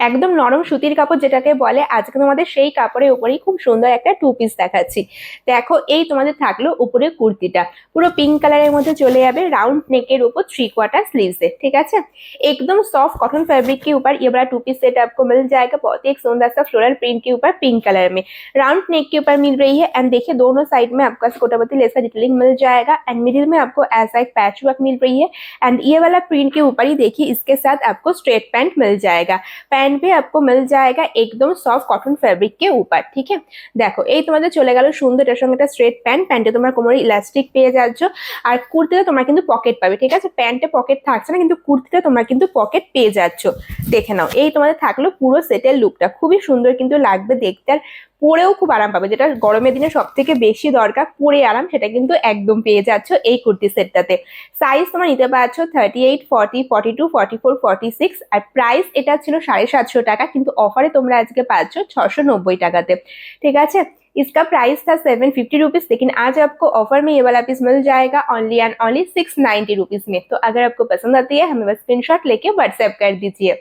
একদম নরম সুতির কাপড় যেটাকে বলে, আজকে তোমাদের সেই কাপড়ের উপরেই খুব সুন্দর একটা টু পিস দেখাচ্ছি। দেখো এই তোমাদের থাকলো উপরে কুর্তিটা, পুরো পিঙ্ক কালারের মধ্যে চলে যাবে, राउंड नेक के ऊपर 3/4 स्लीव्स है, ठीक है। एकदम सॉफ्ट कॉटन फैब्रिक के ऊपर ये वाला टू पीस सेट आपको मिल जाएगा, बहुत ही एक सुंदर सा फ्लोरल प्रिंट के ऊपर पिंक कलर में, राउंड नेक के ऊपर मिल रही है। एंड देखिए दोनों साइड में आपका कोटापति लेसा डिटेलिंग मिल जाएगा, एंड मिडिल में आपको ऐसा एक पैच वर्क मिल रही है। एंड ये वाला प्रिंट के ऊपर ही देखिए इसके साथ आपको स्ट्रेट पैंट मिल जाएगा, पैंट भी आपको मिल जाएगा एकदम सॉफ्ट कॉटन फैब्रिक के ऊपर, ठीक है। দেখো এই তোমাদের চলে গেল সুন্দর এর সঙ্গে একটা স্ট্রেট প্যান্ট, প্যান্টে তোমার কোমরে ইলাস্টিক পেয়ে যাচ্ছ, আর কুর্তিতে তোমরা কিন্তু পকেট পাবে, ঠিক আছে। প্যান্টে পকেট থাকছে না, কিন্তু কুর্তিতে তোমরা কিন্তু পকেট পেয়ে যাচ্ছ। দেখে নাও এই তোমাদের থাকলো পুরো সেটের লুকটা, খুবই সুন্দর কিন্তু লাগবে দেখতে, আর পরেও খুব আরাম পাবে, যেটা গরমের দিনে সব থেকে বেশি দরকার পরে আরাম, সেটা কিন্তু একদম পেয়ে যাচ্ছ এই কুর্তি সেটটাতে। সাইজ তোমরা নিতে পারছো 38, 40, 42, 44, 46, আর প্রাইস এটা ছিল 750 টাকা, কিন্তু অফারে তোমরা আজকে পাচ্ছ 690 টাকাতে, ঠিক আছে। इसका प्राइस था 750 रुपीज, लेकिन आज आपको ऑफर में ये वाला पीस मिल जाएगा ओनली एंड ओनली 690 रुपीज में। तो अगर आपको पसंद आती है हमें बस स्क्रीनशॉट लेके व्हाट्सएप कर दीजिए।